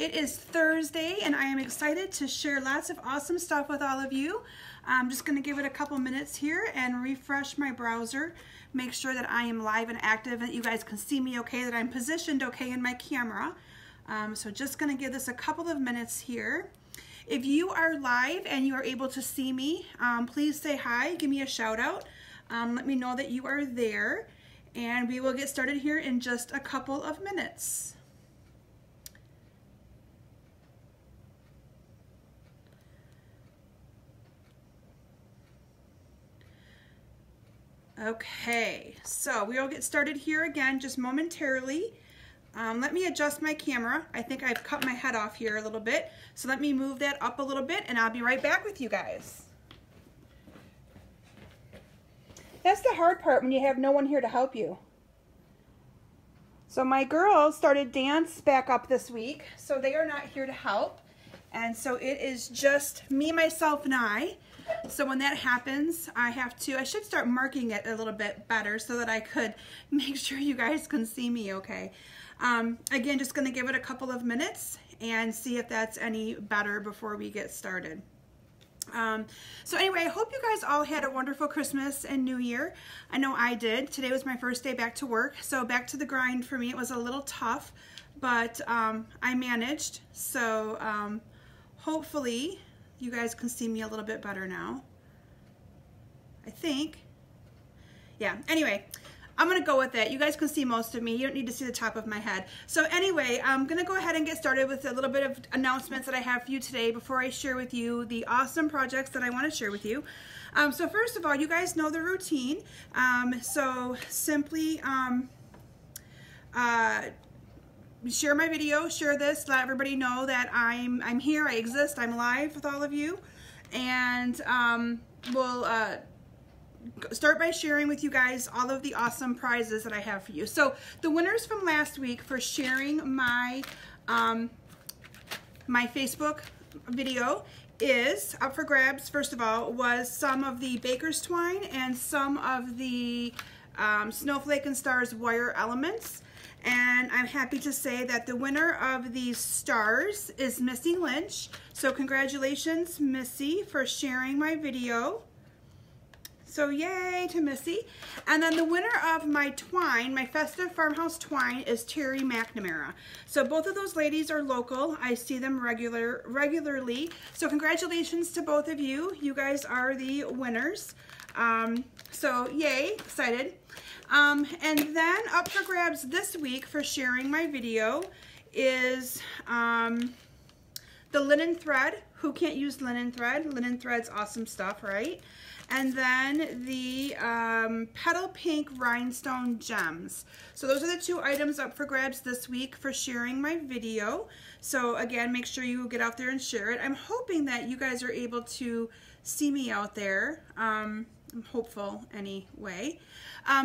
It is Thursday and I am excited to share lots of awesome stuff with all of you. I'm just going to give it a couple minutes here and refresh my browser, make sure that I am live and active and that you guys can see me okay, that I'm positioned okay in my camera. So just going to give this a couple of minutes here. If you are live and you are able to see me, please say hi, give me a shout out, let me know that you are there, and we will get started here in just a couple of minutes. Okay, so we will get started here again just momentarily. Let me adjust my camera. I think I've cut my head off here a little bit. So let me move that up a little bit and I'll be right back with you guys. That's the hard part when you have no one here to help you. So my girls started dance back up this week, so they are not here to help. And so it is just me, myself, and I. So when that happens, I should start marking it a little bit better so that I could make sure you guys can see me okay. Again, just going to give it a couple of minutes and see if that's any better before we get started. So anyway, I hope you guys all had a wonderful Christmas and New Year. I know I did. Today was my first day back to work, so back to the grind for me. It was a little tough, but I managed. So hopefully you guys can see me a little bit better now, I think. Yeah, anyway, I'm gonna go with it. You guys can see most of me. You don't need to see the top of my head. So anyway, I'm gonna go ahead and get started with a little bit of announcements that I have for you today before I share with you the awesome projects that I wanna share with you. So first of all, you guys know the routine. So simply share my video, share this, let everybody know that I'm here, I exist, I'm live with all of you, and we'll start by sharing with you guys all of the awesome prizes that I have for you. So the winners from last week for sharing my my Facebook video is up for grabs. First of all, was some of the baker's twine and some of the Snowflake and Stars wire elements. And I'm happy to say that the winner of these stars is Missy Lynch. So congratulations, Missy, for sharing my video. So yay to Missy. And then the winner of my twine, my festive farmhouse twine, is Terry McNamara. So both of those ladies are local. I see them regularly. So congratulations to both of you. You guys are the winners. So yay, excited. And then up for grabs this week for sharing my video is the linen thread. Who can't use linen thread? Linen thread's awesome stuff, right? And then the petal pink rhinestone gems. So those are the two items up for grabs this week for sharing my video. So again, make sure you get out there and share it. I'm hoping that you guys are able to see me out there. I'm hopeful anyway.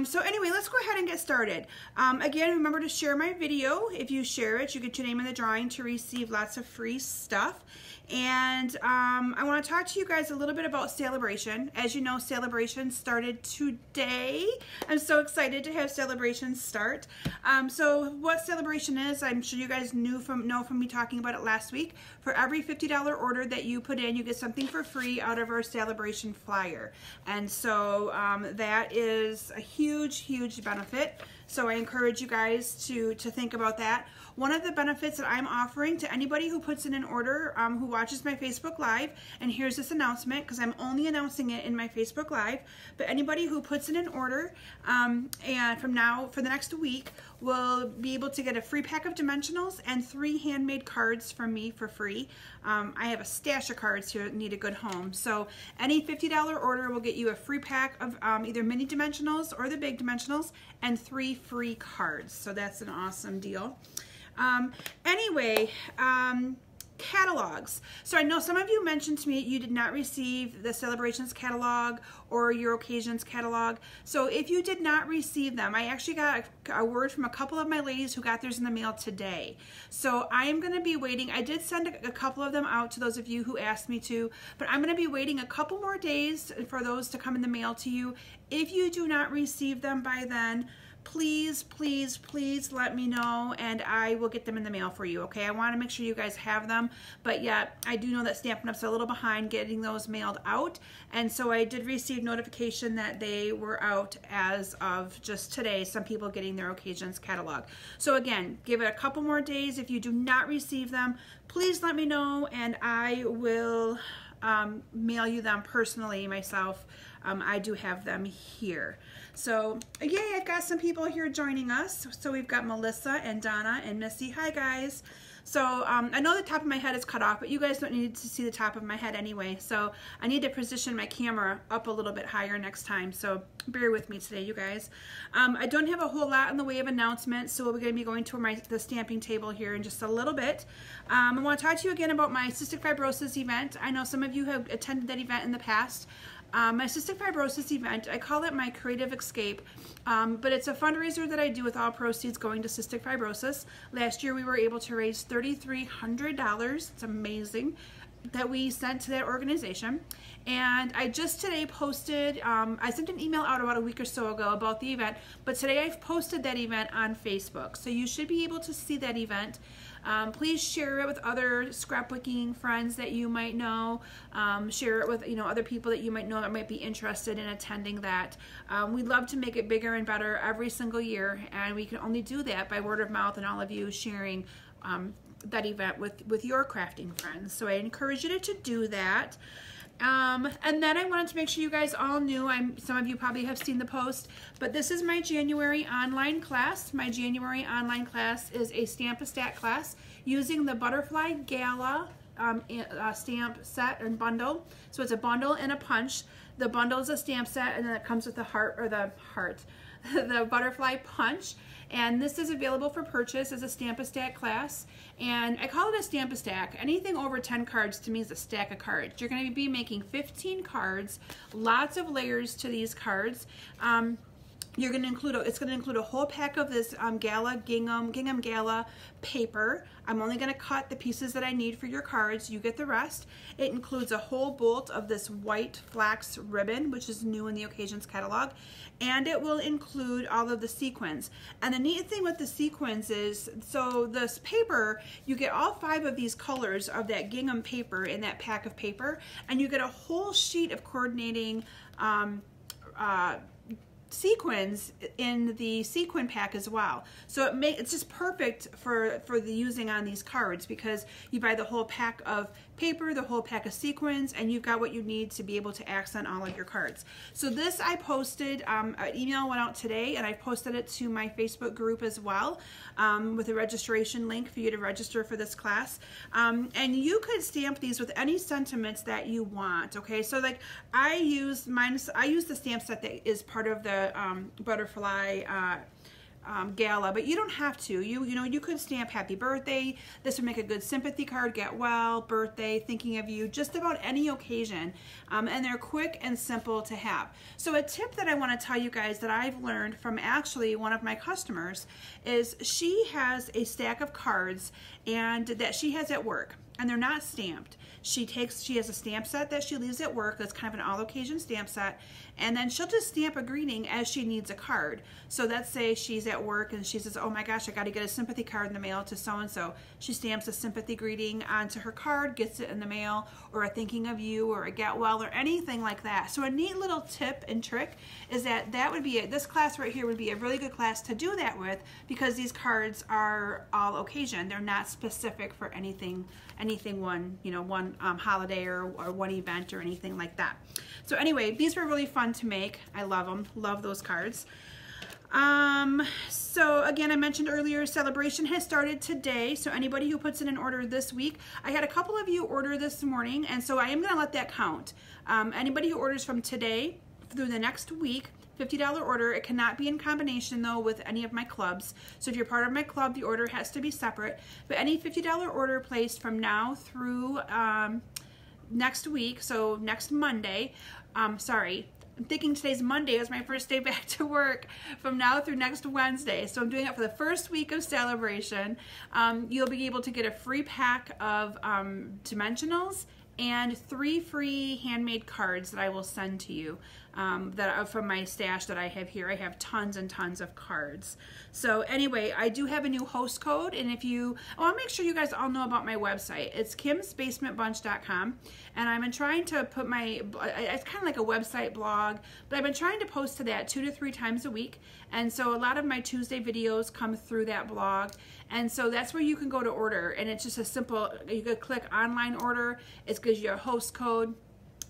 So anyway, let's go ahead and get started. Again, remember to share my video. If you share it, you get your name in the drawing to receive lots of free stuff. And I want to talk to you guys a little bit about Celebration. As you know, Celebration started today. I'm so excited to have Celebration start. So what Celebration is, I'm sure you guys know from me talking about it last week. For every $50 order that you put in, you get something for free out of our Celebration flyer. And so that is a huge, huge benefit. So I encourage you guys to think about that. One of the benefits that I'm offering to anybody who puts in an order, who watches my Facebook Live, and here's this announcement because I'm only announcing it in my Facebook Live, but anybody who puts in an order and from now for the next week will be able to get a free pack of dimensionals and 3 handmade cards from me for free. I have a stash of cards here that need a good home. So any $50 order will get you a free pack of either mini dimensionals or the big dimensionals and 3 free cards. So that's an awesome deal. Anyway, catalogs. So I know some of you mentioned to me you did not receive the Celebrations catalog or your Occasions catalog. So if you did not receive them, I actually got a word from a couple of my ladies who got theirs in the mail today. So I am going to be waiting. I did send a couple of them out to those of you who asked me to, but I'm going to be waiting a couple more days for those to come in the mail to you. If you do not receive them by then, please, please, please let me know and I will get them in the mail for you, okay? I want to make sure you guys have them, but yet I do know that Stampin' Up's a little behind getting those mailed out, and so I did receive notification that they were out as of just today, some people getting their occasions catalog. So again, give it a couple more days. If you do not receive them, please let me know and I will mail you them personally myself. I do have them here. So yay, I've got some people here joining us. So we've got Melissa and Donna and Missy. Hi guys. So I know the top of my head is cut off, but you guys don't need to see the top of my head anyway. So I need to position my camera up a little bit higher next time. So bear with me today, you guys. I don't have a whole lot in the way of announcements, so we're going to be going to the stamping table here in just a little bit. I want to talk to you again about my cystic fibrosis event. I know some of you have attended that event in the past. My cystic fibrosis event, I call it my creative escape, but it's a fundraiser that I do with all proceeds going to cystic fibrosis. Last year we were able to raise $3,300. It's amazing that we sent to that organization. And I just today posted, I sent an email out about a week or so ago about the event, but today I've posted that event on Facebook. So you should be able to see that event. Please share it with other scrapbooking friends that you might know. Share it with other people that you might know that might be interested in attending that. We'd love to make it bigger and better every single year, and we can only do that by word of mouth and all of you sharing that event with your crafting friends. So I encourage you to do that. And then I wanted to make sure you guys all knew, some of you probably have seen the post, but this is my January online class. My January online class is a Stamp-A-Stack class using the Butterfly Gala stamp set and bundle. So it's a bundle and a punch. The bundle is a stamp set, and then it comes with the the butterfly punch. And this is available for purchase as a Stamp-A-Stack class. And I call it a Stamp-A-Stack. Anything over 10 cards to me is a stack of cards. You're going to be making 15 cards, lots of layers to these cards. You're going to include it's going to include a whole pack of this gingham Gala paper. I'm only going to cut the pieces that I need for your cards. You get the rest. It includes a whole bolt of this white flax ribbon, which is new in the Occasions catalog, and it will include all of the sequins. And the neat thing with the sequins is, so this paper, you get all 5 of these colors of that gingham paper in that pack of paper, and you get a whole sheet of coordinating sequins in the sequin pack as well. So it's just perfect for the using on these cards, because you buy the whole pack of paper, the whole pack of sequins, and you've got what you need to be able to accent all of your cards. So this I posted, an email went out today, and I posted it to my Facebook group as well, with a registration link for you to register for this class. And you could stamp these with any sentiments that you want, okay? So like I use the stamp set that is part of the Butterfly Gala, but you don't have to. You could stamp happy birthday. This would make a good sympathy card, get well, birthday, thinking of you, just about any occasion. And they're quick and simple to have. So a tip that I want to tell you guys that I've learned from actually one of my customers is she has a stack of cards and that she has at work, and they're not stamped. She has a stamp set that she leaves at work that's kind of an all occasion stamp set, and then she'll just stamp a greeting as she needs a card. So let's say she's at work and she says, oh my gosh, I got to get a sympathy card in the mail to so-and-so. She stamps a sympathy greeting onto her card, gets it in the mail, or a thinking of you, or a get well, or anything like that. So a neat little tip and trick is that would be this class right here would be a really good class to do that with, because these cards are all occasion. They're not specific for anything one holiday or one event or anything like that. So anyway, these were really fun to make. I love them. Love those cards. So again, I mentioned earlier, celebration has started today. So anybody who puts in an order this week, I had a couple of you order this morning, and so I am going to let that count. Anybody who orders from today through the next week, $50 order. It cannot be in combination though with any of my clubs. So if you're part of my club, the order has to be separate. But any $50 order placed from now through next week, so next Monday, sorry, I'm thinking today's Monday is my first day back to work, from now through next Wednesday. So I'm doing it for the first week of celebration. You'll be able to get a free pack of dimensionals and 3 free handmade cards that I will send to you that are from my stash that I have here. I have tons and tons of cards. So anyway, I do have a new host code, and if you, I want to make sure you guys all know about my website. It's kimsbasementbunch.com, and I've been trying to put my, it's kind of like a website blog, but I've been trying to post to that 2 to 3 times a week, and so a lot of my Tuesday videos come through that blog, and so that's where you can go to order, and it's just a simple, you could click online order, it gives you a host code.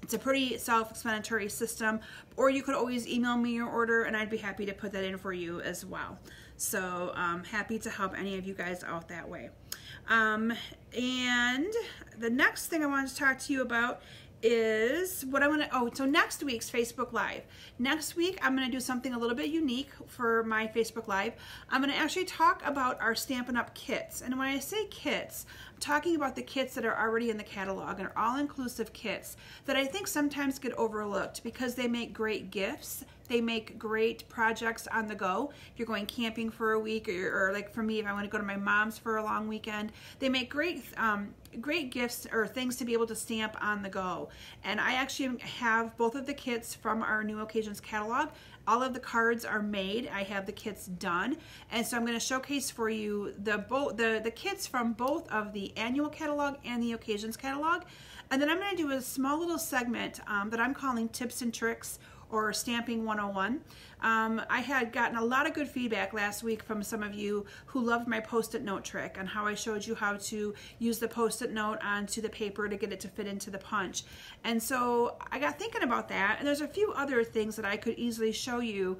It's a pretty self-explanatory system, or you could always email me your order and I'd be happy to put that in for you as well. So happy to help any of you guys out that way. And the next thing I wanted to talk to you about is what I want to, so next week's Facebook Live. Next week, I'm going to do something a little bit unique for my Facebook Live. I'm going to actually talk about our Stampin' Up! Kits. And when I say kits, I'm talking about the kits that are already in the catalog and are all-inclusive kits that I think sometimes get overlooked because they make great gifts. They make great projects on the go. If you're going camping for a week, or like for me, if I want to go to my mom's for a long weekend, they make great great gifts or things to be able to stamp on the go. And I actually have both of the kits from our New Occasions catalog. All of the cards are made. I have the kits done, and so I'm going to showcase for you the kits from both of the annual catalog and the Occasions catalog. And then I'm going to do a small little segment that I'm calling Tips and Tricks, or Stamping 101. I had gotten a lot of good feedback last week from some of you who loved my Post-it note trick and how I showed you how to use the Post-it note onto the paper to get it to fit into the punch. And so I got thinking about that, and there's a few other things that I could easily show you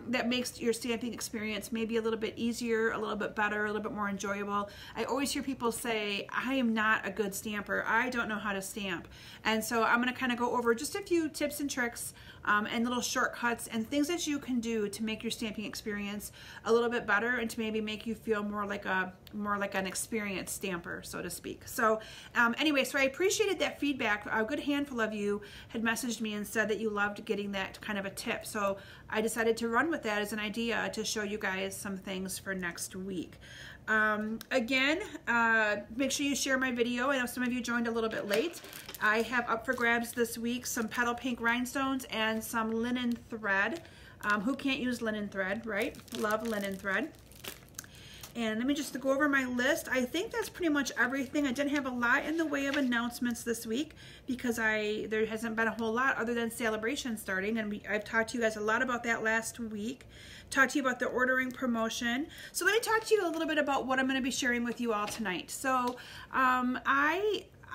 that makes your stamping experience maybe a little bit easier, a little bit better, a little bit more enjoyable. I always hear people say, I am not a good stamper. I don't know how to stamp. And so I'm going to kind of go over just a few tips and tricks and little shortcuts and things that you can do to make your stamping experience a little bit better and to maybe make you feel more like an experienced stamper, so to speak. So anyway, so I appreciated that feedback. A good handful of you had messaged me and said that you loved getting that kind of a tip. So I decided to run with that as an idea to show you guys some things for next week. Again, make sure you share my video. I know some of you joined a little bit late. I have up for grabs this week some petal pink rhinestones and some linen thread. Who can't use linen thread, right? Love linen thread. And let me just go over my list. I think that's pretty much everything. I didn't have a lot in the way of announcements this week because there hasn't been a whole lot other than Celebration starting, and I've talked to you guys a lot about that last week. Talked to you about the ordering promotion. So let me talk to you a little bit about what I'm going to be sharing with you all tonight. So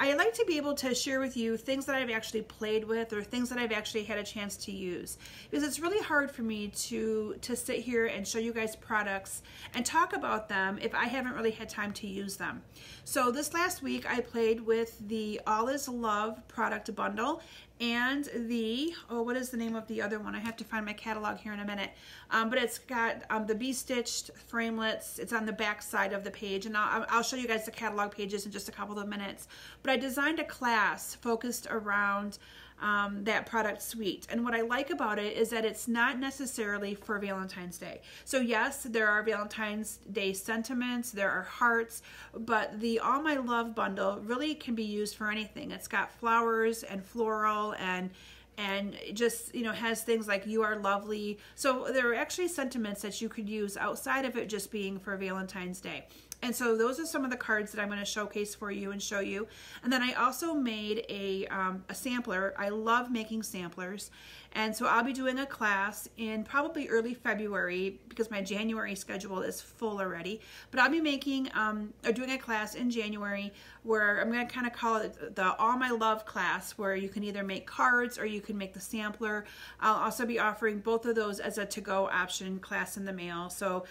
I like to be able to share with you things that I've actually played with or things that I've actually had a chance to use, because it's really hard for me to sit here and show you guys products and talk about them if I haven't really had time to use them. So this last week I played with the All Is Love product bundle and the, what is the name of the other one? I have to find my catalog here in a minute. But it's got the B-stitched framelits. It's on the back side of the page, and I'll show you guys the catalog pages in just a couple of minutes. But I designed a class focused around that product suite. And what I like about it is that it's not necessarily for Valentine's Day. So yes, there are Valentine's Day sentiments, there are hearts, but the All My Love bundle really can be used for anything. It's got flowers and floral and just, you know, has things like you are lovely. So there are actually sentiments that you could use outside of it just being for Valentine's Day. And so those are some of the cards that I'm going to showcase for you and show you. And then I also made a sampler. I love making samplers. And so I'll be doing a class in probably early February because my January schedule is full already. But I'll be making or doing a class in January where I'm going to kind of call it the All My Love class, where you can either make cards or you can make the sampler. I'll also be offering both of those as a to-go option class in the mail. So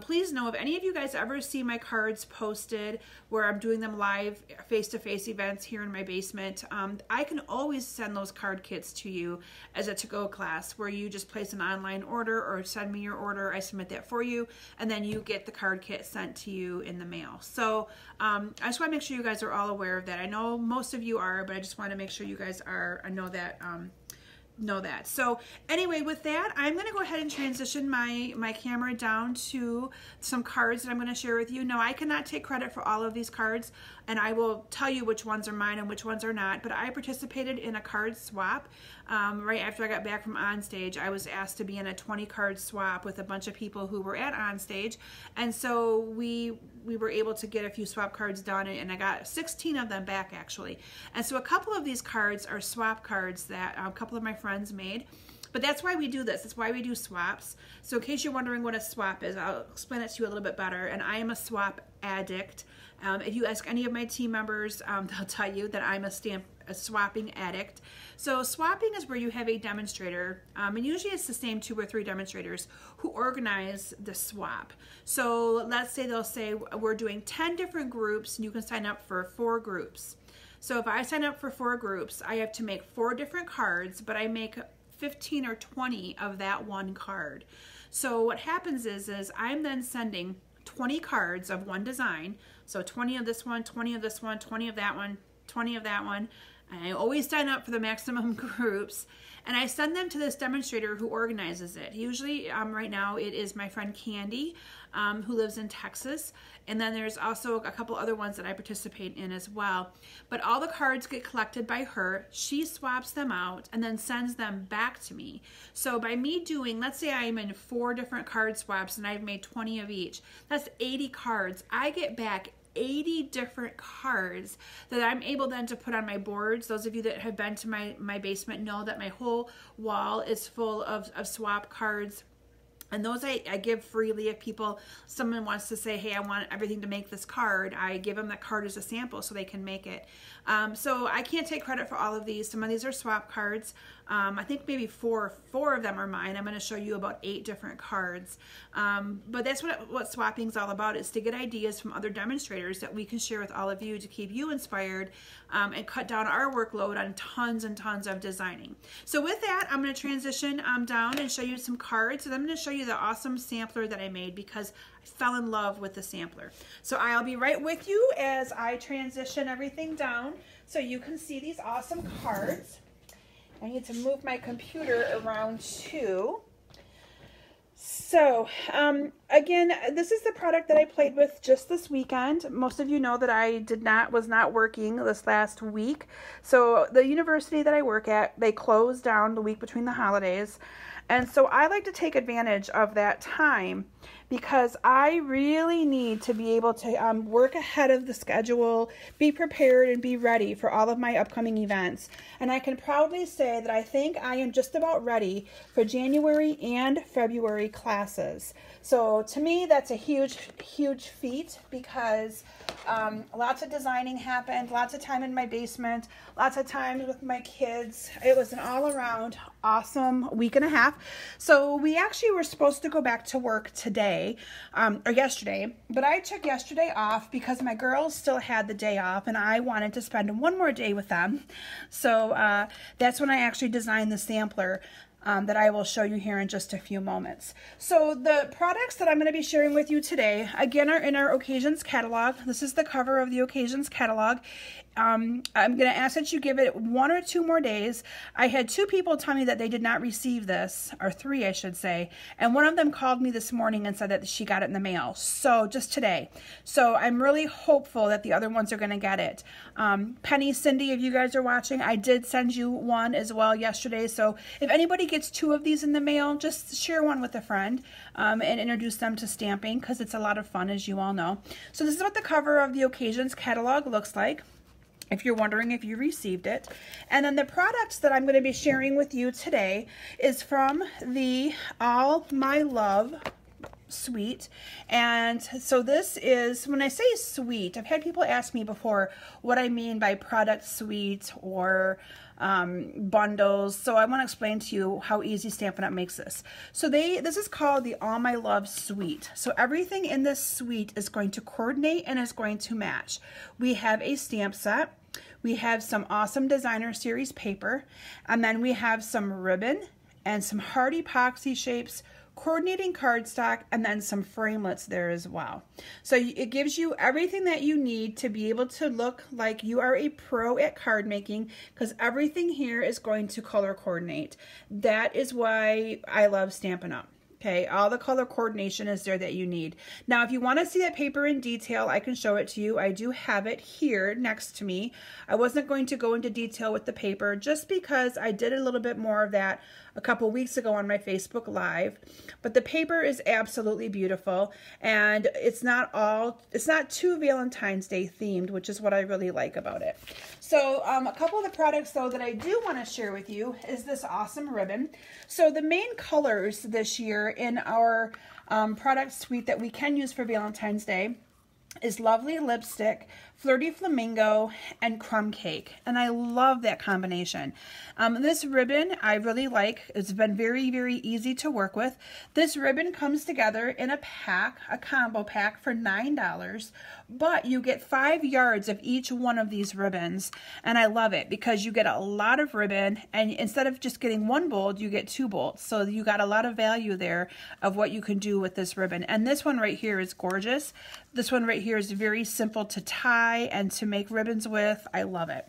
please know if any of you guys ever see my cards posted where I'm doing them live face-to-face events here in my basement, I can always send those card kits to you as a to-go class where you just place an online order or send me your order. I submit that for you, and then you get the card kit sent to you in the mail. So I just want to make sure you guys are all aware of that. I know most of you are, but I just want to make sure you guys are. I know that know that. So anyway, with that, I'm going to go ahead and transition my camera down to some cards that I'm going to share with you. No, I cannot take credit for all of these cards, and I will tell you which ones are mine and which ones are not, but I participated in a card swap. Right after I got back from Onstage, I was asked to be in a 20 card swap with a bunch of people who were at Onstage, and so we were able to get a few swap cards done, and I got 16 of them back actually. And so a couple of these cards are swap cards that a couple of my friends made. But that's why we do this. That's why we do swaps. So in case you're wondering what a swap is, I'll explain it to you a little bit better. And I am a swap addict. If you ask any of my team members, they'll tell you that I'm a swapping addict. So swapping is where you have a demonstrator, and usually it's the same 2 or 3 demonstrators who organize the swap. So let's say they'll say we're doing 10 different groups, and you can sign up for 4 groups. So if I sign up for 4 groups, I have to make 4 different cards, but I make 15 or 20 of that one card. So what happens is I'm then sending 20 cards of one design. So 20 of this one, 20 of this one, 20 of that one, 20 of that one. And I always sign up for the maximum groups, and I send them to this demonstrator who organizes it. Usually right now it is my friend Candy, who lives in Texas, and then there's also a couple other ones that I participate in as well. But all the cards get collected by her. She swaps them out and then sends them back to me. So by me doing, let's say I'm in 4 different card swaps and I've made 20 of each, that's 80 cards. I get back 80 different cards that I'm able then to put on my boards. Those of you that have been to my basement know that my whole wall is full of swap cards. And those I give freely. If someone wants to say, hey, I want everything to make this card, I give them that card as a sample so they can make it. So I can't take credit for all of these. Some of these are swap cards. I think maybe four of them are mine. I'm going to show you about 8 different cards. But that's what swapping is all about, is to get ideas from other demonstrators that we can share with all of you to keep you inspired and cut down our workload on tons and tons of designing. So with that, I'm going to transition down and show you some cards, and I'm going to show you the awesome sampler that I made because I fell in love with the sampler. So I'll be right with you as I transition everything down so you can see these awesome cards. I need to move my computer around too. So again, this is the product that I played with just this weekend. Most of you know that I was not working this last week. So the university that I work at, they closed down the week between the holidays. And so I like to take advantage of that time because I really need to be able to work ahead of the schedule, be prepared, and be ready for all of my upcoming events. And I can proudly say that I think I am just about ready for January and February classes. So to me, that's a huge, huge feat because lots of designing happened, lots of time in my basement, lots of time with my kids. It was an all-around awesome week and a half. So we actually were supposed to go back to work today, or yesterday, but I took yesterday off because my girls still had the day off and I wanted to spend one more day with them. So that's when I actually designed the sampler that I will show you here in just a few moments. So the products that I'm going to be sharing with you today, again, are in our Occasions catalog. This is the cover of the Occasions catalog. I'm going to ask that you give it 1 or 2 more days. I had 2 people tell me that they did not receive this, or 3 I should say, and one of them called me this morning and said that she got it in the mail, so just today. So I'm really hopeful that the other ones are going to get it. Penny, Cindy, if you guys are watching, I did send you one as well yesterday, so if anybody gets 2 of these in the mail, just share one with a friend and introduce them to stamping because it's a lot of fun, as you all know. So this is what the cover of the Occasions catalog looks like, if you're wondering if you received it. And then the products that I'm going to be sharing with you today is from the All My Love suite. And so this is, when I say suite, I've had people ask me before what I mean by product suite or bundles. So I want to explain to you how easy Stampin' Up! Makes this. So this is called the All My Love suite. So everything in this suite is going to coordinate and is going to match. We have a stamp set. We have some awesome designer series paper, and then we have some ribbon and some hard epoxy shapes, coordinating cardstock, and then some framelits there as well. So it gives you everything that you need to be able to look like you are a pro at card making, because everything here is going to color coordinate. That is why I love Stampin' Up! Okay, all the color coordination is there that you need. Now, if you want to see that paper in detail, I can show it to you. I do have it here next to me. I wasn't going to go into detail with the paper just because I did a little bit more of that a couple weeks ago on my Facebook Live. But the paper is absolutely beautiful, and it's not too Valentine's Day themed, which is what I really like about it. So a couple of the products though that I do want to share with you is this awesome ribbon. So the main colors this year in our product suite that we can use for Valentine's Day is Lovely Lipstick, Flirty Flamingo, and Crumb Cake. And I love that combination. This ribbon I really like. It's been very, very easy to work with. This ribbon comes together in a pack, a combo pack for $9, but you get 5 yards of each one of these ribbons. And I love it because you get a lot of ribbon, and instead of just getting 1 bolt, you get 2 bolts. So you got a lot of value there of what you can do with this ribbon. And this one right here is gorgeous. This one right here is very simple to tie and to make ribbons with. I love it.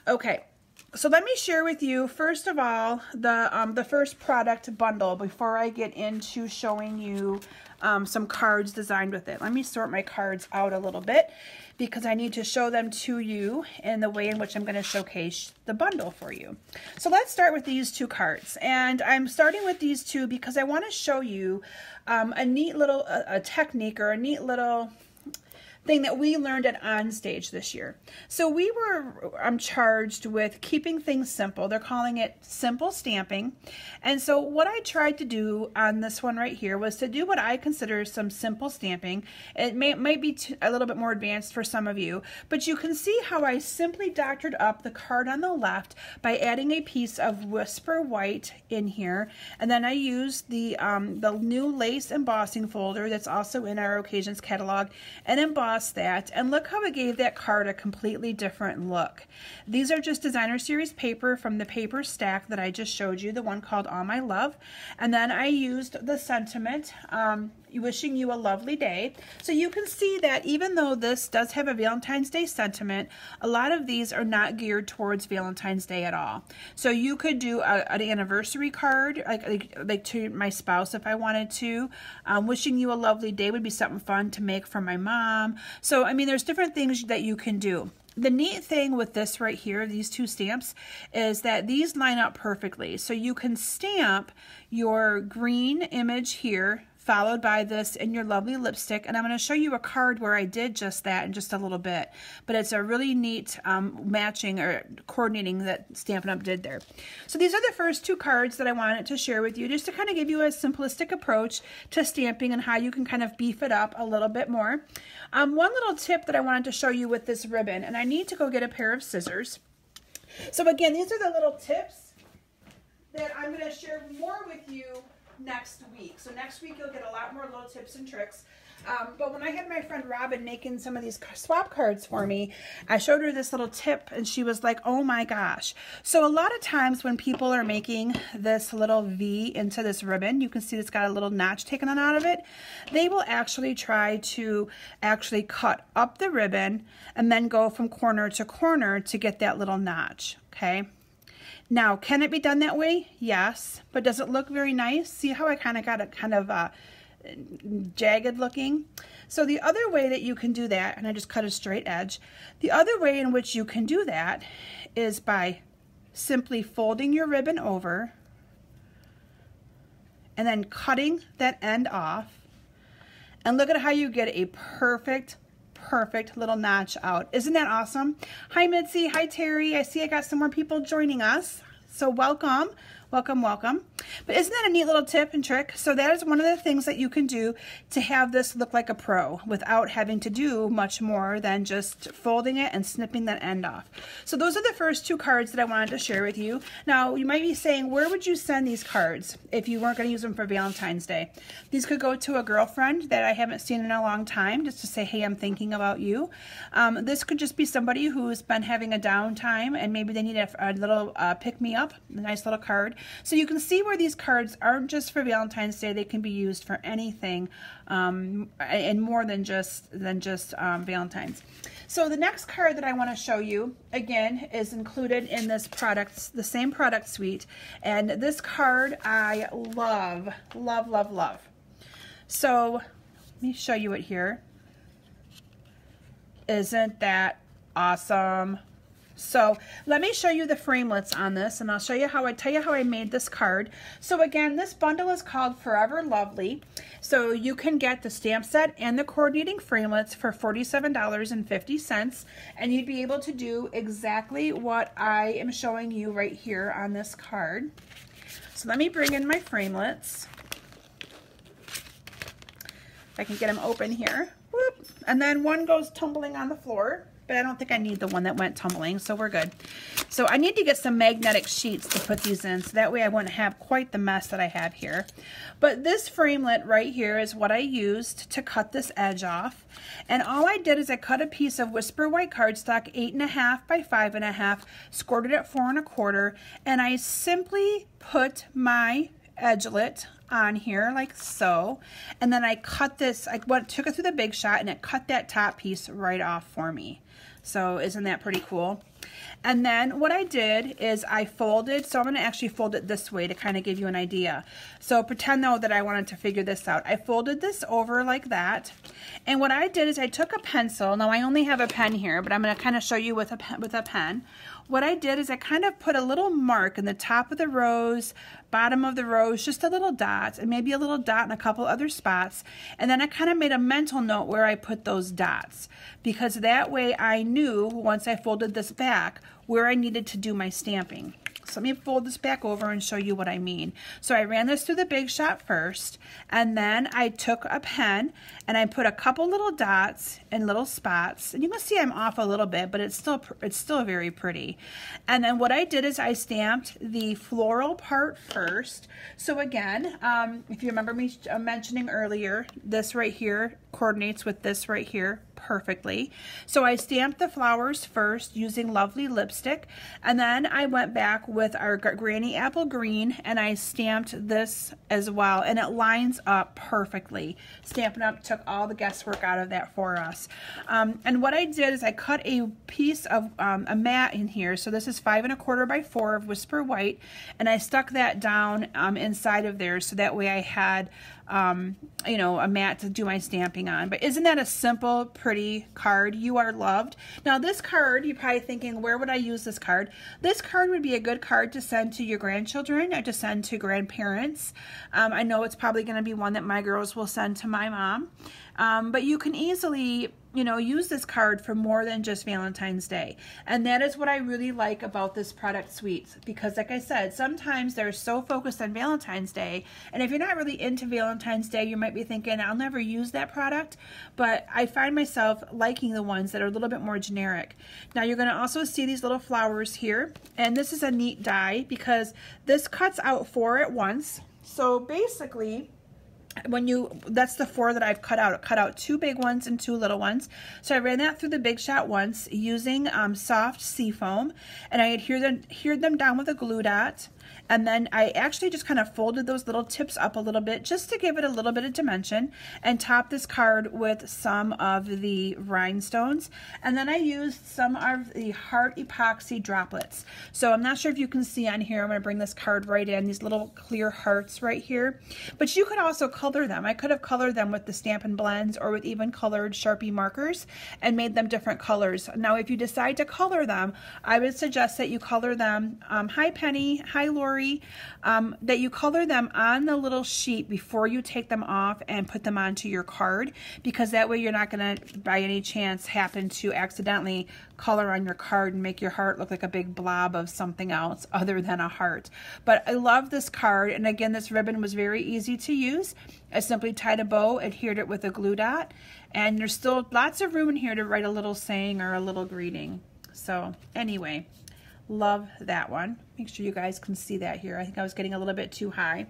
Okay, so let me share with you first of all the first product bundle before I get into showing you some cards designed with it. Let me sort my cards out a little bit because I need to show them to you in the way in which I'm going to showcase the bundle for you. So let's start with these 2 cards, and I'm starting with these 2 because I want to show you a neat little technique, or a neat little thing that we learned at Onstage this year. So we were charged with keeping things simple. They're calling it simple stamping. And so what I tried to do on this one right here was to do what I consider some simple stamping. It might be a little bit more advanced for some of you, but you can see how I simply doctored up the card on the left by adding a piece of Whisper White in here. And then I used the new lace embossing folder that's also in our Occasions catalog and embossed that, and look how it gave that card a completely different look. These are just designer series paper from the paper stack that I just showed you, the one called All My Love, and then I used the sentiment, wishing you a lovely day. So you can see that even though this does have a Valentine's Day sentiment, a lot of these are not geared towards Valentine's Day at all. So you could do an anniversary card, like to my spouse if I wanted to. Wishing you a lovely day would be something fun to make for my mom. So I mean, there's different things that you can do. The neat thing with this right here, these 2 stamps, is that these line up perfectly. So you can stamp your green image here, followed by this in your lovely lipstick, and I'm going to show you a card where I did just that in just a little bit, but it's a really neat matching or coordinating that Stampin' Up! Did there. So these are the first 2 cards that I wanted to share with you, just to kind of give you a simplistic approach to stamping and how you can kind of beef it up a little bit more. One little tip that I wanted to show you with this ribbon, and I need to go get a pair of scissors. So again, these are the little tips that I'm going to share more with you next week. So next week you'll get a lot more little tips and tricks. But when I had my friend Robin making some of these swap cards for me, I showed her this little tip and she was like, oh my gosh. So a lot of times when people are making this little V into this ribbon, you can see it's got a little notch taken on out of it. They will actually try to cut up the ribbon and then go from corner to corner to get that little notch, okay? Now, can it be done that way? Yes, but does it look very nice? See how I kind of got it kind of jagged looking? So the other way that you can do that, and I just cut a straight edge, the other way in which you can do that is by simply folding your ribbon over and then cutting that end off. And look at how you get a perfect little notch out. Isn't that awesome? Hi Mitzi, hi Terry. I see I got some more people joining us. So welcome. Welcome, welcome. But isn't that a neat little tip and trick? So that is one of the things that you can do to have this look like a pro without having to do much more than just folding it and snipping that end off. So those are the first 2 cards that I wanted to share with you. Now, you might be saying, where would you send these cards if you weren't going to use them for Valentine's Day? These could go to a girlfriend that I haven't seen in a long time, just to say, hey, I'm thinking about you. This could just be somebody who's been having a downtime and maybe they need a little pick-me-up, a nice little card. So you can see where these cards aren't just for Valentine's Day. They can be used for anything, and more than just Valentine's. So the next card that I want to show you, again, is included in this product, the same product suite. And this card I love, love, love, love. So let me show you it here. Isn't that awesome? So let me show you the framelits on this, and I'll show you how I made this card. So again, this bundle is called Forever Lovely. So you can get the stamp set and the coordinating framelits for $47.50, and you'd be able to do exactly what I am showing you right here on this card. So let me bring in my framelits. If I can get them open here. Whoop. And then one goes tumbling on the floor. But I don't think I need the one that went tumbling, so we're good. So I need to get some magnetic sheets to put these in, so that way I wouldn't have quite the mess that I have here. But this framelit right here is what I used to cut this edge off. And all I did is I cut a piece of Whisper White cardstock, 8.5 by 5.5, scored it at 4 1/4, and I simply put my edgelet on here like so, and then I cut this, took it through the Big Shot, and it cut that top piece right off for me. So isn't that pretty cool? And then what I did is I folded, so I'm going to actually fold it this way to kind of give you an idea. So pretend though that I wanted to figure this out. I folded this over like that, and what I did is I took a pencil. Now I only have a pen here, but I'm going to kind of show you with a pen. What I did is I kind of put a little mark in the top of the rose, bottom of the rose, just a little dot, and maybe a little dot in a couple other spots. And then I kind of made a mental note where I put those dots, because that way I knew once I folded this back where I needed to do my stamping. So let me fold this back over and show you what I mean. So I ran this through the Big Shot first, and then I took a pen and I put a couple little dots in little spots. And you can see I'm off a little bit, but it's still very pretty. And then what I did is I stamped the floral part first. So again, if you remember me mentioning earlier, this right here coordinates with this right here perfectly. So I stamped the flowers first using Lovely lipstick, and then I went back with our Granny Apple Green and I stamped this as well, and it lines up perfectly. Stampin' Up took all the guesswork out of that for us. And what I did is I cut a piece of a mat in here. So this is 5 1/4 by 4 of Whisper White, and I stuck that down inside of there, so that way I had you know, a mat to do my stamping on. But isn't that a simple, pretty card? You are loved. Now this card, you're probably thinking, where would I use this card? This card would be a good card to send to your grandchildren or to send to grandparents. I know it's probably going to be one that my girls will send to my mom. But you can easily, you know, use this card for more than just Valentine's Day. And that is what I really like about this product suite, because like I said, sometimes they're so focused on Valentine's Day, and if you're not really into Valentine's Day, you might be thinking, I'll never use that product. But I find myself liking the ones that are a little bit more generic. Now you're going to also see these little flowers here, and this is a neat die because this cuts out 4 at once. So basically, that's the 4 that I've cut out. It cut out 2 big ones and 2 little ones. So I ran that through the Big Shot once using soft seafoam, and I adhered them down with a glue dot. And then I actually just kind of folded those little tips up a little bit just to give it a little bit of dimension, and topped this card with some of the rhinestones. And then I used some of the Heart Epoxy Droplets. So I'm not sure if you can see on here, I'm going to bring this card right in, these little clear hearts right here. But you could also color them. I could have colored them with the Stampin' Blends or with even colored Sharpie markers and made them different colors. Now if you decide to color them, I would suggest that you color them, hi Penny, hi Lori, that you color them on the little sheet before you take them off and put them onto your card, because that way you're not going to by any chance happen to accidentally color on your card and make your heart look like a big blob of something else other than a heart. But I love this card, and again, this ribbon was very easy to use. I simply tied a bow, adhered it with a glue dot, and there's still lots of room in here to write a little saying or a little greeting. So anyway, love that one. Make sure you guys can see that here. I think I was getting a little bit too high.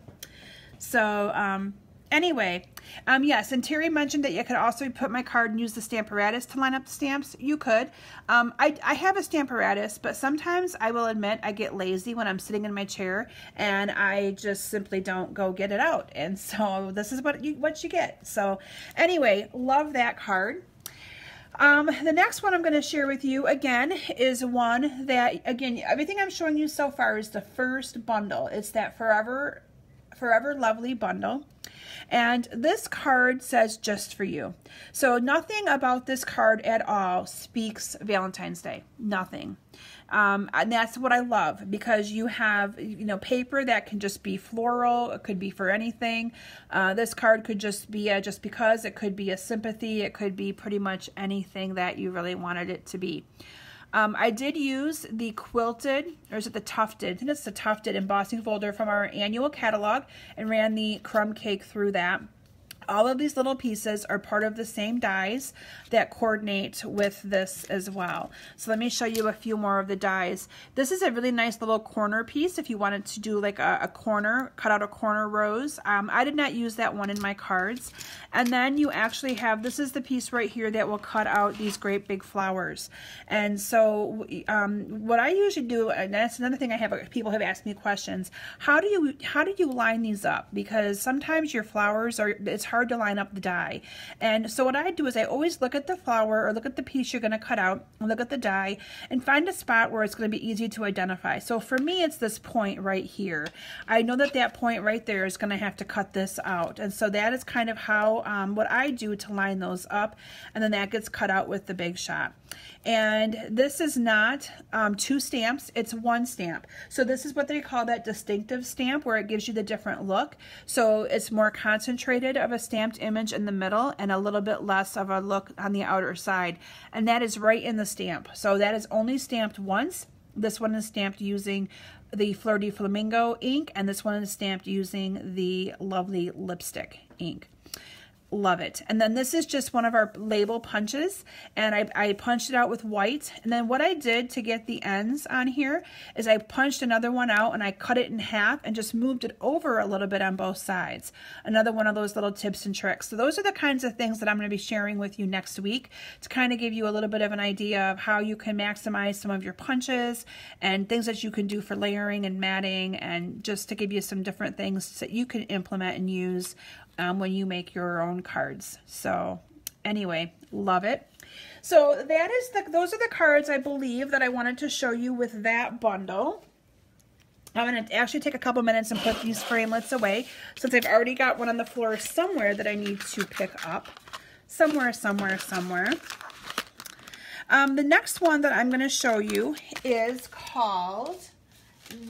So anyway, yes, and Terry mentioned that you could also put my card and use the Stamparatus to line up the stamps. You could. I have a Stamparatus, but sometimes I will admit I get lazy when I'm sitting in my chair and I just simply don't go get it out. And so this is what you get. So anyway, love that card. The next one I'm going to share with you again is one that, again, everything I'm showing you so far is the first bundle. It's that Forever Lovely bundle. And this card says just for you. So nothing about this card at all speaks Valentine's Day. Nothing. And that's what I love, because you have, you know, paper that can just be floral. It could be for anything. This card could just be a just because. It could be a sympathy. It could be pretty much anything that you really wanted it to be. I did use the quilted, or is it the tufted? I think it's the tufted embossing folder from our annual catalog, and ran the crumb cake through that. All of these little pieces are part of the same dies that coordinate with this as well. So let me show you a few more of the dies. This is a really nice little corner piece if you wanted to do like a corner, cut out a corner rose. I did not use that one in my cards. And then you actually have, this is the piece right here that will cut out these great big flowers. And so what I usually do, and that's another thing people have asked me questions, how do you line these up? Because sometimes your flowers it's hard to line up the die. And so what I do is I always look at the flower or look at the piece you're going to cut out and look at the die and find a spot where it's going to be easy to identify. So for me, it's this point right here. I know that that point right there is going to have to cut this out. And so that is kind of how what I do to line those up, and then that gets cut out with the Big Shot. And this is not 2 stamps, it's 1 stamp. So this is what they call that distinctive stamp, where it gives you the different look. So it's more concentrated of a stamped image in the middle and a little bit less of a look on the outer side. And that is right in the stamp. So that is only stamped once. This one is stamped using the Fleur de Flamingo ink, and this one is stamped using the lovely lipstick ink. Love it. And then this is just one of our label punches, and I punched it out with white. And then what I did to get the ends on here is I punched another one out and I cut it in half and just moved it over a little bit on both sides. Another one of those little tips and tricks. So those are the kinds of things that I'm going to be sharing with you next week to kind of give you a little bit of an idea of how you can maximize some of your punches and things that you can do for layering and matting, and just to give you some different things that you can implement and use when you make your own cards. So anyway, love it. So that is those are the cards I believe that I wanted to show you with that bundle. I'm going to actually take a couple minutes and put these framelits away, since I've already got one on the floor somewhere that I need to pick up. Somewhere. The next one that I'm going to show you is called let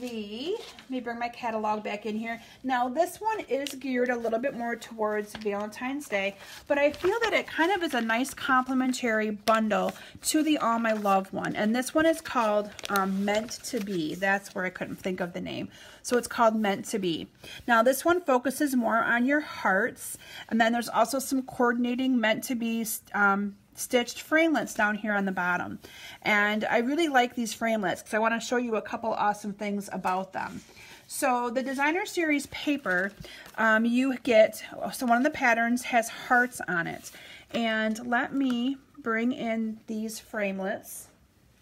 me bring my catalog back in here. Now this one is geared a little bit more towards Valentine's Day, but I feel that it kind of is a nice complementary bundle to the All My Love one. And this one is called Meant to Be. That's where I couldn't think of the name. So it's called Meant to Be. Now this one focuses more on your hearts, and then there's also some coordinating Meant to Be stitched framelits down here on the bottom. And I really like these framelits because I want to show you a couple awesome things about them. So the designer series paper, you get, so one of the patterns has hearts on it. And let me bring in these framelits.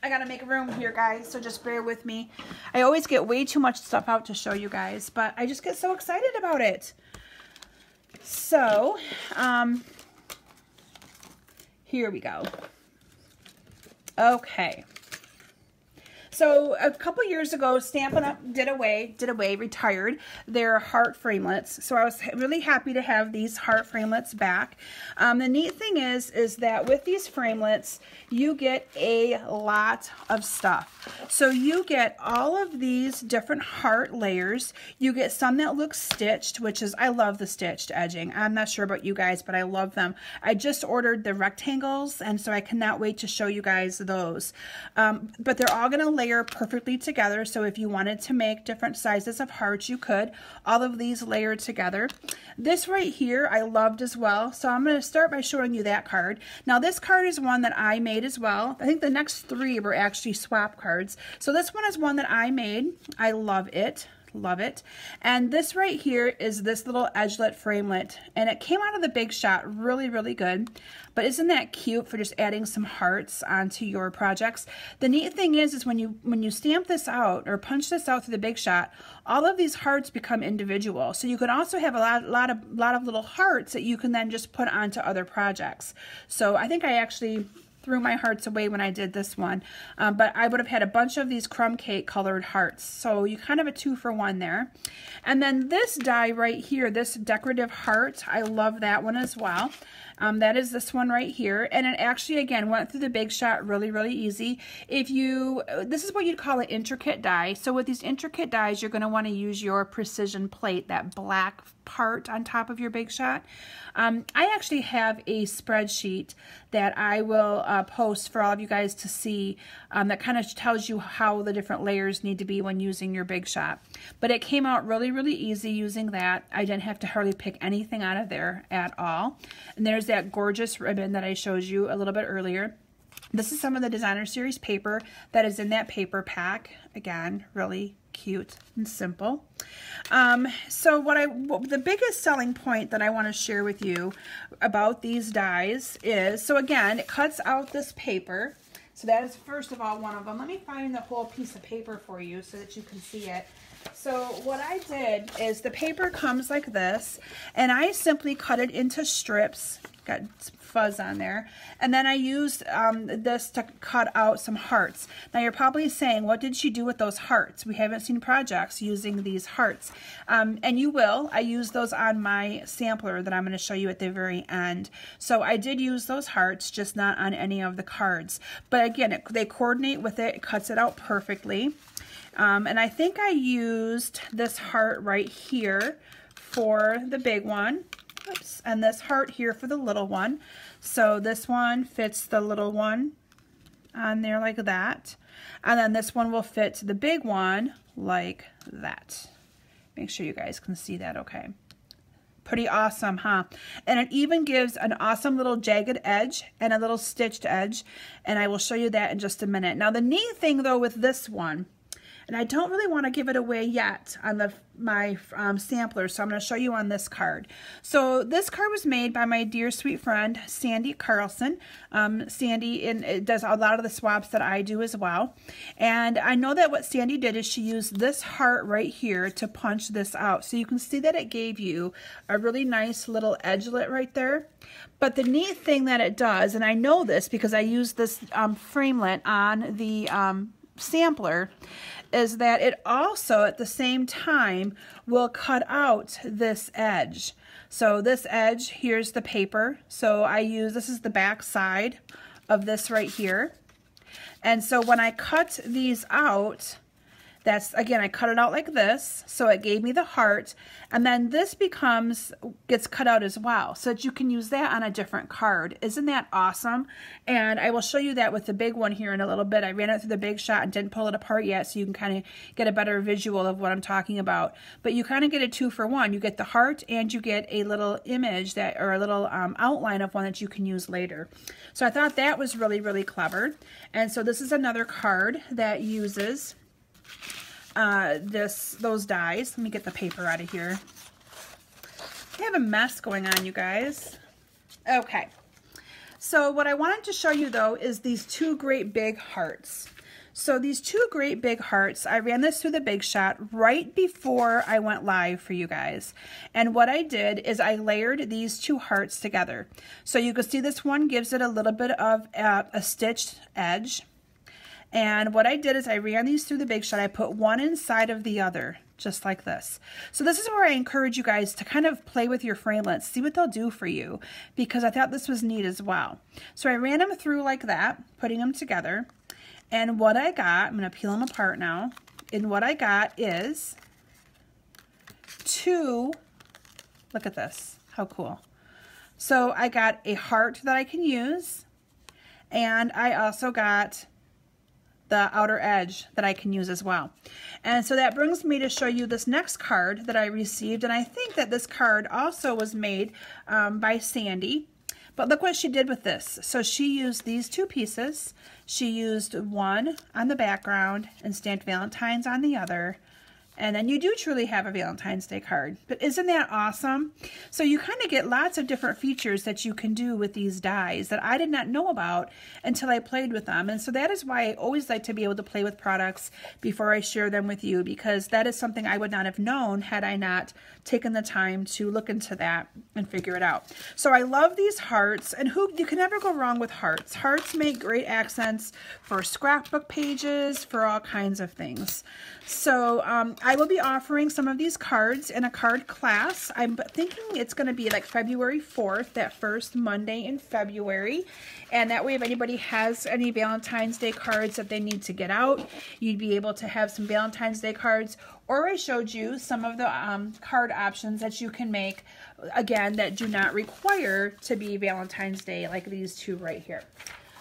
I gotta make room here, guys, so just bear with me. I always get way too much stuff out to show you guys, but I just get so excited about it. So, here we go. Okay. So a couple years ago, Stampin' Up! retired their heart framelits. So I was really happy to have these heart framelits back. The neat thing is that with these framelits, you get a lot of stuff. So you get all of these different heart layers. You get some that look stitched, which is, I love the stitched edging. I'm not sure about you guys, but I love them. I just ordered the rectangles, and so I cannot wait to show you guys those. But they're all going to layer perfectly together, so if you wanted to make different sizes of hearts, you could. All of these layered together. This right here I loved as well, so I'm going to start by showing you that card. Now this card is one that I made as well. I think the next 3 were actually swap cards. So this one is one that I made. I love it. Love it. And this right here is this little edgelet framelit, and it came out of the Big Shot really, really good. But isn't that cute for just adding some hearts onto your projects? The neat thing is when you stamp this out or punch this out through the Big Shot, all of these hearts become individual. So you can also have a lot of little hearts that you can then just put onto other projects. So I think I actually threw my hearts away when I did this one, but I would have had a bunch of these crumb cake colored hearts. So you kind of a 2-for-1 there. And then this die right here, this decorative heart, I love that one as well. That is this one right here, and it actually again went through the Big Shot really, really easy. This is what you'd call an intricate die. So with these intricate dies, you're going to want to use your precision plate, that black part on top of your Big Shot. I actually have a spreadsheet that I will post for all of you guys to see that kind of tells you how the different layers need to be when using your Big Shot. But it came out really, really easy using that. I didn't have to hardly pick anything out of there at all. And there's that gorgeous ribbon that I showed you a little bit earlier. This is some of the Designer Series paper that is in that paper pack. Again, really cute and simple. So the biggest selling point that I want to share with you about these dies is, so again, it cuts out this paper. So that is first of all one of them. Let me find the whole piece of paper for you so that you can see it. So what I did is the paper comes like this, and I simply cut it into strips. Got fuzz on there, and then I used this to cut out some hearts. Now you're probably saying, what did she do with those hearts? We haven't seen projects using these hearts, and you will. I used those on my sampler that I'm going to show you at the very end. So I did use those hearts, just not on any of the cards. But again, they coordinate with it. It cuts it out perfectly. And I think I used this heart right here for the big one. Oops, and this heart here for the little one. So this one fits the little one on there like that. And then this one will fit the big one like that. Make sure you guys can see that okay. Pretty awesome, huh? And it even gives an awesome little jagged edge and a little stitched edge. And I will show you that in just a minute. Now the neat thing though with this one, and I don't really want to give it away yet on my sampler, so I'm going to show you on this card. So this card was made by my dear sweet friend, Sandy Carlson. Sandy does a lot of the swabs that I do as well. And I know that what Sandy did is she used this heart right here to punch this out. So you can see that it gave you a really nice little edgelet right there. But the neat thing that it does, and I know this because I used this framelit on the sampler, is that it also at the same time will cut out this edge. So this edge, here's the paper. So this is the back side of this right here. And so when I cut these out, again, I cut it out like this, so it gave me the heart, and then this gets cut out as well, so that you can use that on a different card. Isn't that awesome? And I will show you that with the big one here in a little bit. I ran it through the Big Shot and didn't pull it apart yet, so you can kind of get a better visual of what I'm talking about. But you kind of get a 2-for-1. You get the heart and you get a little image or a little outline of one that you can use later. So I thought that was really, really clever. And so this is another card that uses those dies. Let me get the paper out of here. I have a mess going on, you guys. Okay, so what I wanted to show you though is these two great big hearts. So these two great big hearts, I ran this through the Big Shot right before I went live for you guys. And what I did is I layered these two hearts together. So you can see this one gives it a little bit of a stitched edge. And what I did is I ran these through the Big Shot. I put one inside of the other, just like this. So this is where I encourage you guys to kind of play with your framelits, see what they'll do for you, because I thought this was neat as well. So I ran them through like that, putting them together. And what I got, I'm going to peel them apart now, and what I got is two, look at this, how cool. So I got a heart that I can use, and I also got the outer edge that I can use as well. And so that brings me to show you this next card that I received, and I think that this card also was made by Sandy. But look what she did with this. So she used these two pieces. She used one on the background and stamped Valentine's on the other, And then you do truly have a Valentine's Day card. But isn't that awesome? So you kind of get lots of different features that you can do with these dies that I did not know about until I played with them. And so that is why I always like to be able to play with products before I share them with you, because that is something I would not have known had I not taken the time to look into that and figure it out. So I love these hearts, and you can never go wrong with hearts. Hearts make great accents for scrapbook pages, for all kinds of things. So I will be offering some of these cards in a card class. I'm thinking it's going to be like February 4th, that first Monday in February. And that way, if anybody has any Valentine's Day cards that they need to get out, you'd be able to have some Valentine's Day cards. Or I showed you some of the card options that you can make, again, that do not require to be Valentine's Day, like these two right here.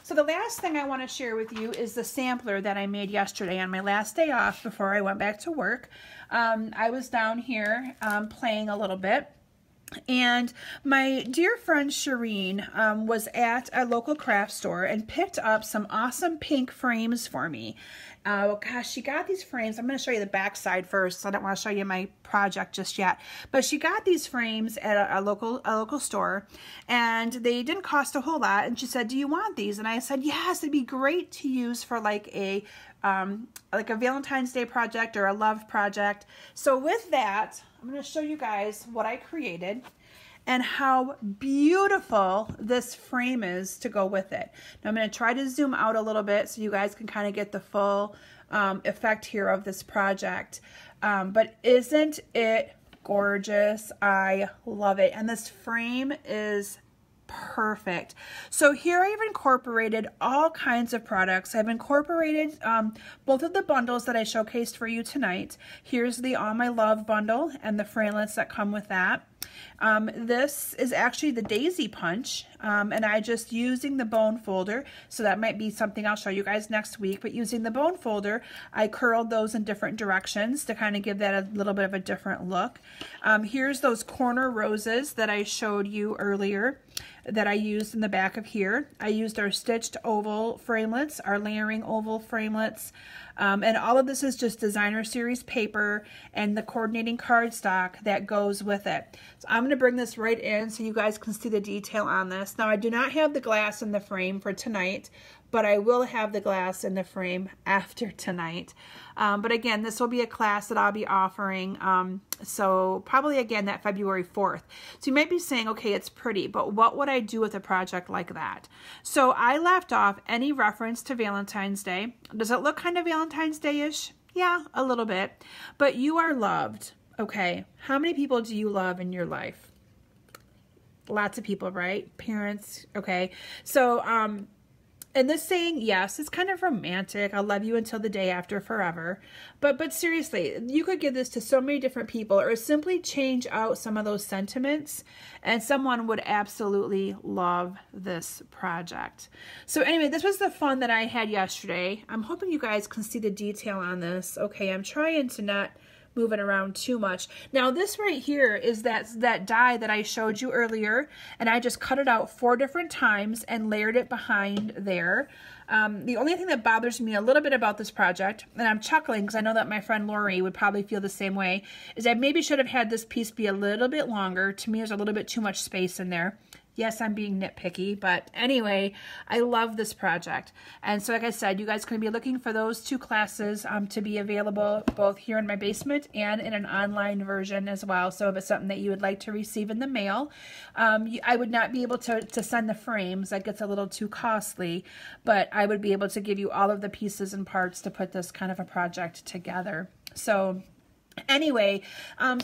So the last thing I want to share with you is the sampler that I made yesterday on my last day off before I went back to work. I was down here playing a little bit. And my dear friend Shireen was at a local craft store and picked up some awesome pink frames for me. Gosh, she got these frames. I'm going to show you the back side first. So I don't want to show you my project just yet. But she got these frames at a local store, and they didn't cost a whole lot. And she said, "Do you want these?" And I said, "Yes, it'd be great to use for like a Valentine's Day project or a love project." So with that, I'm going to show you guys what I created and how beautiful this frame is to go with it. Now I'm going to try to zoom out a little bit so you guys can kind of get the full effect here of this project. But isn't it gorgeous? I love it. And this frame is perfect. So here I've incorporated all kinds of products. I've incorporated both of the bundles that I showcased for you tonight. Here's the All My Love bundle and the Framelits that come with that. This is actually the Daisy Punch, and I just using the bone folder, so that might be something I'll show you guys next week, but using the bone folder, I curled those in different directions to kind of give that a little bit of a different look. Here's those corner roses that I showed you earlier that I used in the back of here. I used our stitched oval framelits, our layering oval framelits, and all of this is just designer series paper and the coordinating cardstock that goes with it. So I'm going to bring this right in so you guys can see the detail on this. Now I do not have the glass in the frame for tonight, but I will have the glass in the frame after tonight. But again, this will be a class that I'll be offering, so probably again that February 4th. So you might be saying, okay, it's pretty, but what would I do with a project like that? So I left off any reference to Valentine's Day. Does it look kind of Valentine's Day-ish? Yeah, a little bit. But you are loved, okay? How many people do you love in your life? Lots of people, right? Parents, okay? So, and this saying, yes, it's kind of romantic. I'll love you until the day after forever. But seriously, you could give this to so many different people, or simply change out some of those sentiments, and someone would absolutely love this project. So anyway, this was the fun that I had yesterday. I'm hoping you guys can see the detail on this. Okay, I'm trying to not move it around too much. Now this right here is that die that I showed you earlier, and I just cut it out 4 different times and layered it behind there. The only thing that bothers me a little bit about this project, and I'm chuckling because I know that my friend Lori would probably feel the same way, is I maybe should have had this piece be a little bit longer. To me, there's a little bit too much space in there. Yes, I'm being nitpicky, but anyway, I love this project. And so like I said, you guys can be looking for those 2 classes to be available both here in my basement and in an online version as well. So if it's something that you would like to receive in the mail, I would not be able to send the frames. That gets a little too costly, but I would be able to give you all of the pieces and parts to put this kind of a project together. So anyway,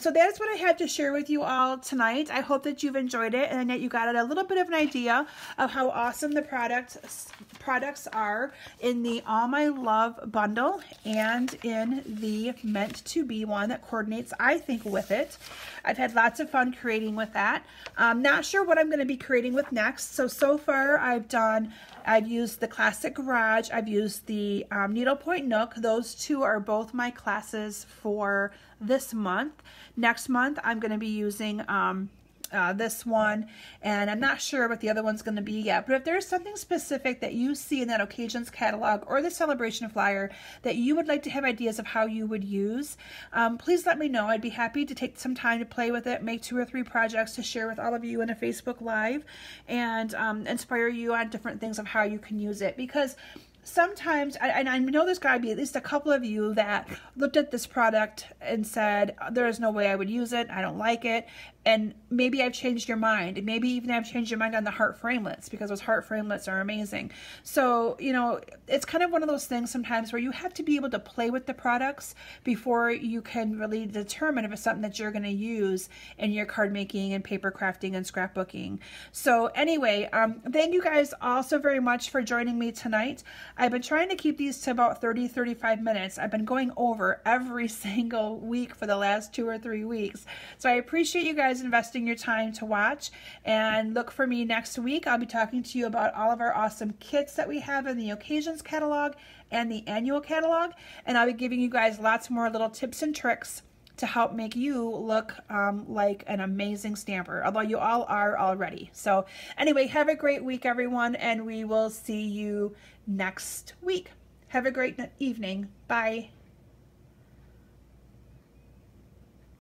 so that's what I had to share with you all tonight. I hope that you've enjoyed it and that you got a little bit of an idea of how awesome the products are in the All My Love bundle and in the Meant to Be one that coordinates, I think, with it. I've had lots of fun creating with that. I'm not sure what I'm going to be creating with next. So far I've used the Classic Garage. I've used the Needlepoint Nook. Those 2 are both my classes for this month. Next month, I'm going to be using this one, and I'm not sure what the other one's going to be yet. But if there's something specific that you see in that occasions catalog or the celebration flyer that you would like to have ideas of how you would use, please let me know. I'd be happy to take some time to play with it, make 2 or 3 projects to share with all of you in a Facebook Live, and inspire you on different things of how you can use it. Because sometimes, and I know there's got to be at least a couple of you that looked at this product and said, there is no way I would use it, I don't like it, and maybe I've changed your mind, and maybe even I've changed your mind on the heart framelits, because those heart framelits are amazing. So, you know, it's kind of one of those things sometimes where you have to be able to play with the products before you can really determine if it's something that you're going to use in your card making and paper crafting and scrapbooking. So anyway, thank you guys all so very much for joining me tonight. I've been trying to keep these to about 30-35 minutes. I've been going over every single week for the last 2 or 3 weeks. So I appreciate you guys investing your time to watch, and look for me next week. I'll be talking to you about all of our awesome kits that we have in the occasions catalog and the annual catalog, and I'll be giving you guys lots more little tips and tricks to help make you look like an amazing stamper, although you all are already. So anyway, have a great week, everyone, and we will see you next week. Have a great evening. Bye.